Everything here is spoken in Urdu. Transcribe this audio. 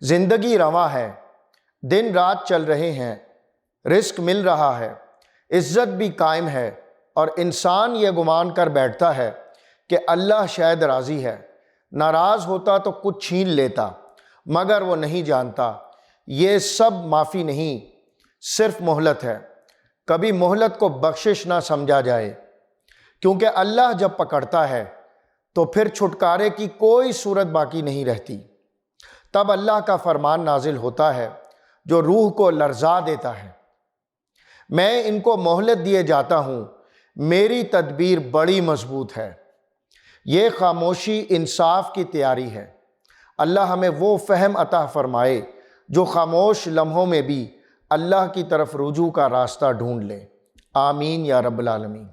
زندگی رواں ہے، دن رات چل رہے ہیں، رزق مل رہا ہے، عزت بھی قائم ہے، اور انسان یہ گمان کر بیٹھتا ہے کہ اللہ شاید راضی ہے، ناراض ہوتا تو کچھ چھین لیتا، مگر وہ نہیں جانتا یہ سب معافی نہیں، صرف مہلت ہے۔ کبھی مہلت کو بخشش نہ سمجھا جائے، کیونکہ اللہ جب پکڑتا ہے تو پھر چھٹکارے کی کوئی صورت باقی نہیں رہتی۔ تب اللہ کا فرمان نازل ہوتا ہے جو روح کو لرزا دیتا ہے۔ میں ان کو مہلت دیے جاتا ہوں، میری تدبیر بڑی مضبوط ہے۔ یہ خاموشی انصاف کی تیاری ہے۔ اللہ ہمیں وہ فہم عطا فرمائے جو خاموش لمحوں میں بھی اللہ کی طرف رجوع کا راستہ ڈھونڈ لے۔ آمین یا رب العالمین۔